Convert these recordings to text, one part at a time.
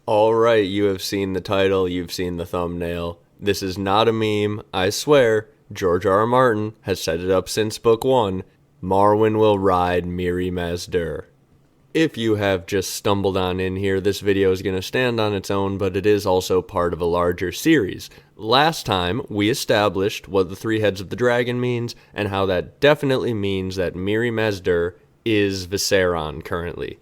Alright, you have seen the title, you've seen the thumbnail. This is not a meme, I swear. George R. R. Martin has set it up since book 1. Marwyn will ride Mirri Maz Duur. If you have just stumbled on in here, this video is going to stand on its own, but it is also part of a larger series. Last time, we established what the three heads of the dragon means, and how that definitely means that Mirri Maz Duur is Viserion currently.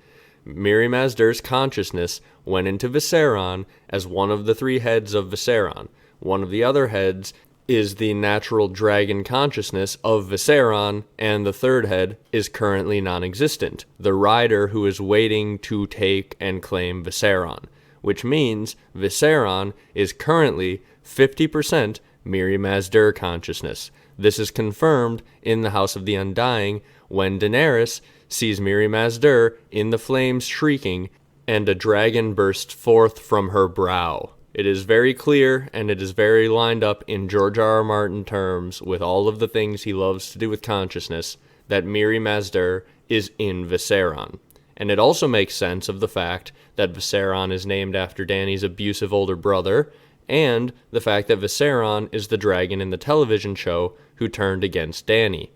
Mirri Maz Duur's consciousness went into Viserion as one of the three heads of Viserion. One of the other heads is the natural dragon consciousness of Viserion, and the third head is currently non-existent, the rider who is waiting to take and claim Viserion, which means Viserion is currently 50% Mirri Maz Duur consciousness. This is confirmed in the House of the Undying when Daenerys sees Mirri Maz Duur in the flames shrieking, and a dragon bursts forth from her brow. It is very clear, and it is very lined up in George R. R. Martin terms, with all of the things he loves to do with consciousness, that Mirri Maz Duur is in Viserion. And it also makes sense of the fact that Viserion is named after Dany's abusive older brother, and the fact that Viserion is the dragon in the television show who turned against Dany.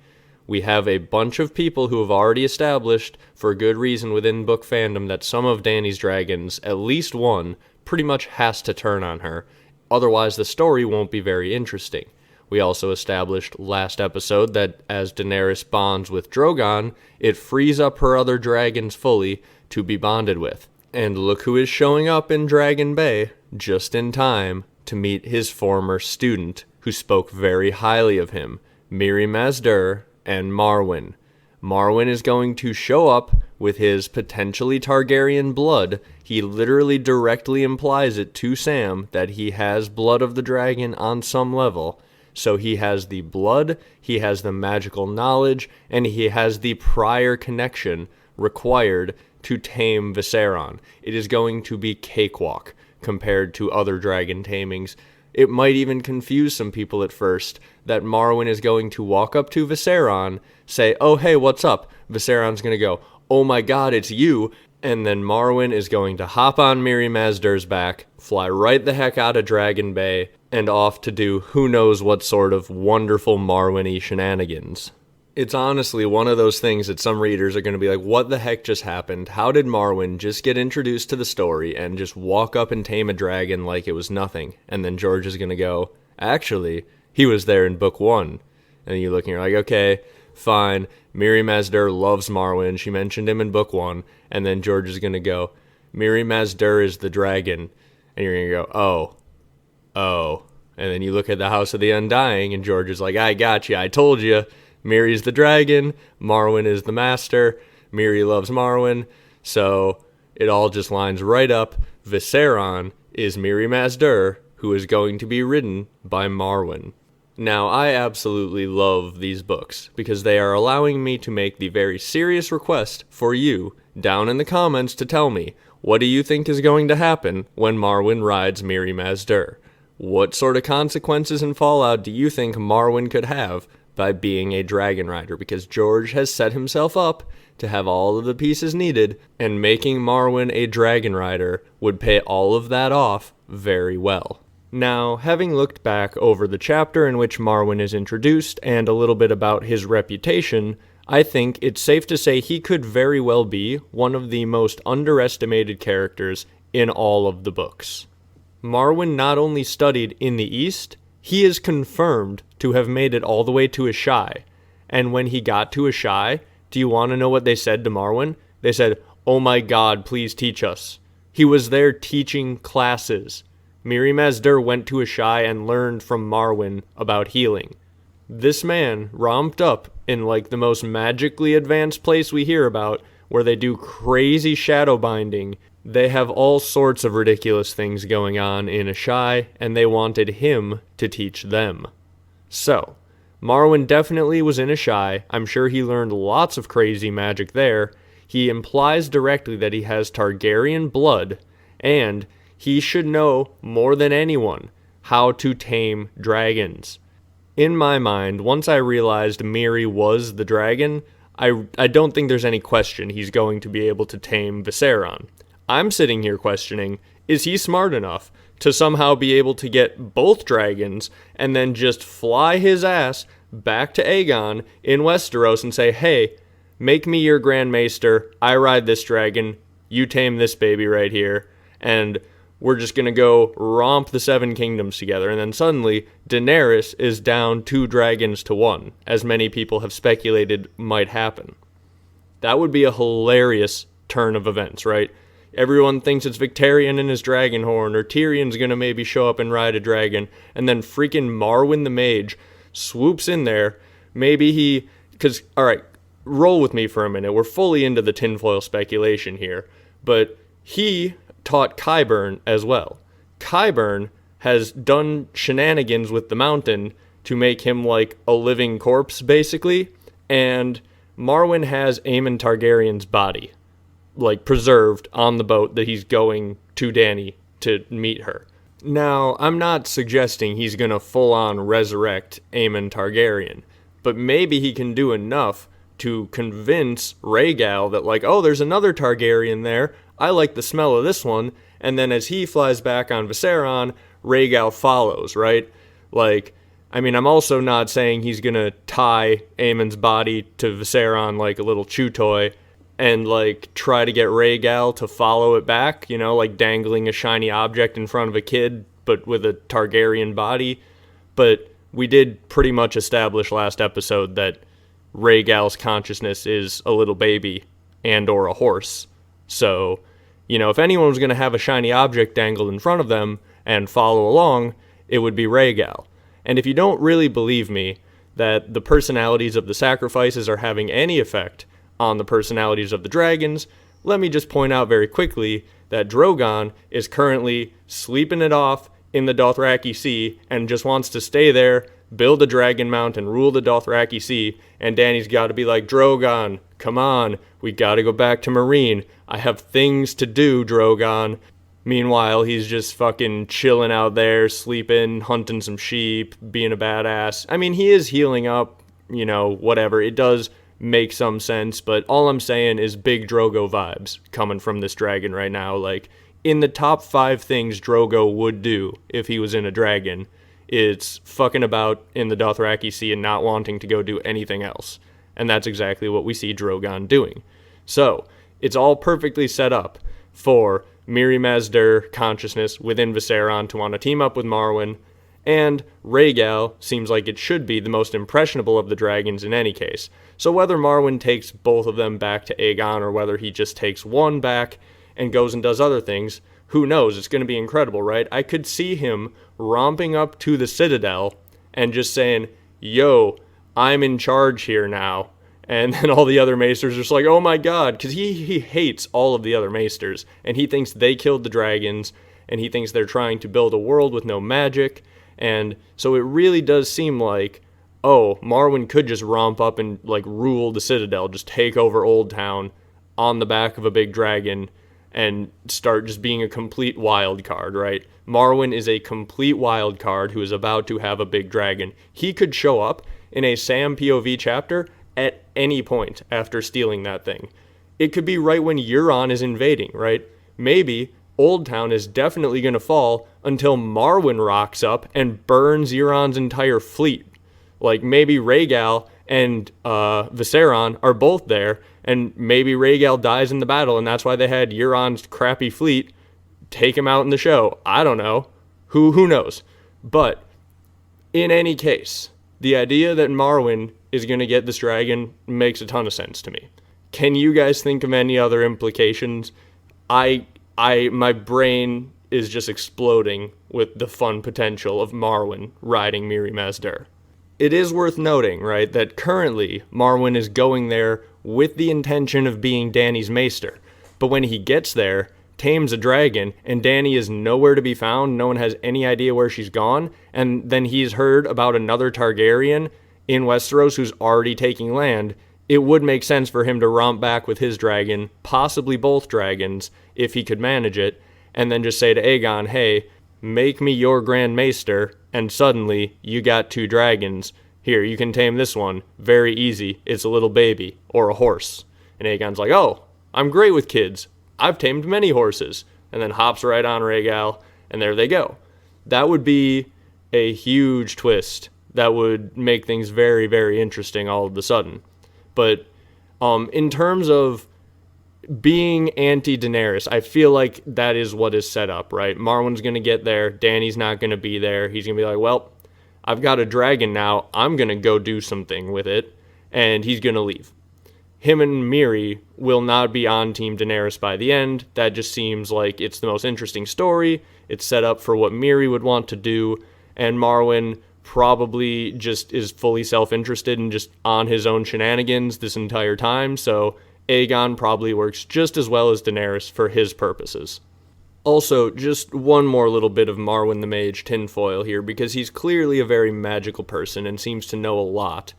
We have a bunch of people who have already established, for good reason within book fandom, that some of Dany's dragons, at least one, pretty much has to turn on her, otherwise the story won't be very interesting. We also established last episode that as Daenerys bonds with Drogon, it frees up her other dragons fully to be bonded with. And look who is showing up in Dragon Bay, just in time to meet his former student, who spoke very highly of him, Mirri Maz Duur and Marwyn. Marwyn is going to show up with his potentially Targaryen blood. He literally directly implies it to Sam that he has blood of the dragon on some level. So he has the blood, he has the magical knowledge, and he has the prior connection required to tame Viserion. It is going to be cakewalk compared to other dragon tamings. It might even confuse some people at first that Marwyn is going to walk up to Viserion, say, "Oh hey, what's up?" Viserion's going to go, "Oh my god, it's you." And then Marwyn is going to hop on Mirri Maz Duur's back, fly right the heck out of Dragon Bay, and off to do who knows what sort of wonderful Marwyn-y shenanigans. It's honestly one of those things that some readers are going to be like, what the heck just happened? How did Marwyn just get introduced to the story and just walk up and tame a dragon like it was nothing? And then George is going to go, actually, he was there in book 1. And you look and you're like, okay, fine. Mirri Maz Duur loves Marwyn. She mentioned him in book 1. And then George is going to go, Mirri Maz Duur is the dragon. And you're going to go, oh. And then you look at the House of the Undying and George is like, I got you. I told you. Mirri's the dragon, Marwyn is the master, Mirri loves Marwyn, so it all just lines right up. Viserion is Mirri Maz Duur, who is going to be ridden by Marwyn. Now, I absolutely love these books, because they are allowing me to make the very serious request for you down in the comments to tell me, what do you think is going to happen when Marwyn rides Mirri Maz Duur? What sort of consequences and fallout do you think Marwyn could have by being a dragon rider? Because George has set himself up to have all of the pieces needed, and making Marwyn a dragon rider would pay all of that off very well. Now, having looked back over the chapter in which Marwyn is introduced and a little bit about his reputation, I think it's safe to say he could very well be one of the most underestimated characters in all of the books. Marwyn not only studied in the East, he is confirmed to have made it all the way to Ashai. And when he got to Ashai, do you want to know what they said to Marwyn? They said, "Oh my god, please teach us." He was there teaching classes. Mirri Maz Duur went to Ashai and learned from Marwyn about healing. This man romped up in like the most magically advanced place we hear about, where they do crazy shadow binding. They have all sorts of ridiculous things going on in Ashai, and they wanted him to teach them. So, Marwyn definitely was in Ashai. I'm sure he learned lots of crazy magic there. He implies directly that he has Targaryen blood, and he should know more than anyone how to tame dragons. In my mind, once I realized Mirri was the dragon, I don't think there's any question he's going to be able to tame Viserion. I'm sitting here questioning, is he smart enough to somehow be able to get both dragons and then just fly his ass back to Aegon in Westeros and say, hey, make me your Grand Maester, I ride this dragon, you tame this baby right here, and we're just going to go romp the Seven Kingdoms together. And then suddenly, Daenerys is down 2 dragons to 1, as many people have speculated might happen. That would be a hilarious turn of events, right? Everyone thinks it's Victarion and his dragon horn, or Tyrion's going to maybe show up and ride a dragon, and then freaking Marwyn the mage swoops in there. Maybe he... Because, alright, roll with me for a minute. We're fully into the tinfoil speculation here. But he taught Qyburn as well. Qyburn has done shenanigans with the mountain to make him like a living corpse, basically. And Marwyn has Aemon Targaryen's body, like, preserved on the boat that he's going to Dany to meet her. Now, I'm not suggesting he's gonna full-on resurrect Aemon Targaryen, but maybe he can do enough to convince Rhaegal that, like, oh, there's another Targaryen there, I like the smell of this one, and then as he flies back on Viserion, Rhaegal follows, right? Like, I mean, I'm also not saying he's gonna tie Aemon's body to Viserion like a little chew toy, and, like, try to get Rhaegal to follow it back, you know, like dangling a shiny object in front of a kid, but with a Targaryen body. But we did pretty much establish last episode that Rhaegal's consciousness is a little baby and or a horse. So, you know, if anyone was going to have a shiny object dangled in front of them and follow along, it would be Rhaegal. And if you don't really believe me that the personalities of the sacrifices are having any effect on the personalities of the dragons, let me just point out very quickly that Drogon is currently sleeping it off in the Dothraki Sea and just wants to stay there, build a dragon mount, and rule the Dothraki Sea, and Dany's got to be like, Drogon, come on, we got to go back to Meereen. I have things to do, Drogon. Meanwhile, he's just fucking chilling out there, sleeping, hunting some sheep, being a badass. I mean, he is healing up, you know, whatever. It does make some sense, but all I'm saying is big Drogo vibes coming from this dragon right now. Like, in the top 5 things Drogo would do if he was in a dragon, it's fucking about in the Dothraki Sea and not wanting to go do anything else. And that's exactly what we see Drogon doing. So, it's all perfectly set up for Mirri Maz Duur consciousness within Viserion to want to team up with Marwyn, and Rhaegal seems like it should be the most impressionable of the dragons in any case. So whether Marwyn takes both of them back to Aegon or whether he just takes one back and goes and does other things, who knows? It's going to be incredible, right? I could see him romping up to the Citadel and just saying, yo, I'm in charge here now. And then all the other maesters are just like, oh my god, because he hates all of the other maesters, and he thinks they killed the dragons, and he thinks they're trying to build a world with no magic. And so it really does seem like, oh, Marwyn could just romp up and, like, rule the Citadel, just take over Old Town on the back of a big dragon and start just being a complete wild card, right? Marwyn is a complete wild card who is about to have a big dragon. He could show up in a Sam POV chapter at any point after stealing that thing. It could be right when Euron is invading, right? Maybe Old Town is definitely going to fall until Marwyn rocks up and burns Euron's entire fleet. Like, maybe Rhaegal and Viserion are both there, and maybe Rhaegal dies in the battle, and that's why they had Euron's crappy fleet take him out in the show. I don't know. Who knows? But in any case, the idea that Marwyn is going to get this dragon makes a ton of sense to me. Can you guys think of any other implications? My brain is just exploding with the fun potential of Marwyn riding Mirri Maz Duur. It is worth noting, right, that currently Marwyn is going there with the intention of being Dany's maester. But when he gets there, tames a dragon, and Dany is nowhere to be found, no one has any idea where she's gone, and then he's heard about another Targaryen in Westeros who's already taking land, it would make sense for him to romp back with his dragon, possibly both dragons, if he could manage it, and then just say to Aegon, hey, make me your Grand Maester, and suddenly you got 2 dragons. Here, you can tame this one. Very easy. It's a little baby, or a horse. And Aegon's like, oh, I'm great with kids. I've tamed many horses, and then hops right on Rhaegal, and there they go. That would be a huge twist. That would make things very, very interesting all of a sudden. But in terms of being anti-Daenerys, I feel like that is what is set up, right? Marwyn's going to get there. Dany's not going to be there. He's going to be like, well, I've got a dragon now. I'm going to go do something with it. And he's going to leave. Him and Mirri will not be on Team Daenerys by the end. That just seems like it's the most interesting story. It's set up for what Mirri would want to do. And Marwyn probably just is fully self-interested and just on his own shenanigans this entire time. So Aegon probably works just as well as Daenerys for his purposes. Also, just one more little bit of Marwyn the Mage tinfoil here, because he's clearly a very magical person and seems to know a lot.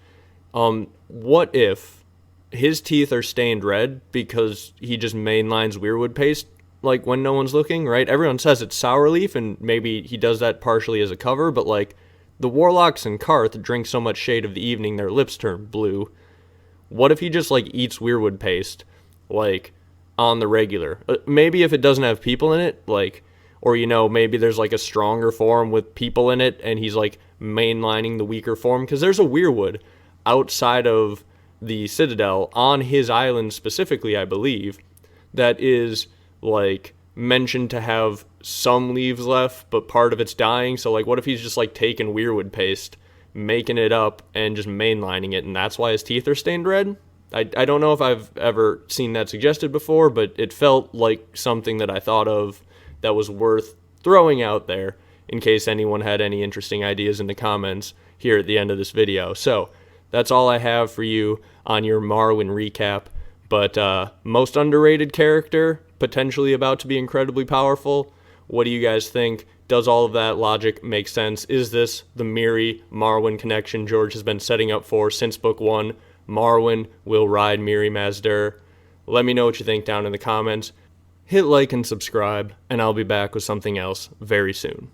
What if his teeth are stained red because he just mainlines weirwood paste, like, when no one's looking, right? Everyone says it's sour leaf, and maybe he does that partially as a cover, but, like, the warlocks in Karth drink so much shade of the evening their lips turn blue. What if he just, like, eats weirwood paste, like, on the regular? Maybe if it doesn't have people in it, like, or, you know, maybe there's, like, a stronger form with people in it, and he's, like, mainlining the weaker form, because there's a weirwood outside of the Citadel, on his island specifically, I believe, that is, like, mentioned to have some leaves left, but part of it's dying. So, like, what if he's just, like, taking weirwood paste, making it up, and just mainlining it, and that's why his teeth are stained red? I don't know if I've ever seen that suggested before, but it felt like something that I thought of that was worth throwing out there in case anyone had any interesting ideas in the comments here at the end of this video. So, that's all I have for you on your Marwyn recap. But most underrated character, potentially about to be incredibly powerful. What do you guys think? Does all of that logic make sense? Is this the Mirri-Marwyn connection George has been setting up for since book 1? Marwyn will ride Mirri Maz Duur. Let me know what you think down in the comments. Hit like and subscribe, and I'll be back with something else very soon.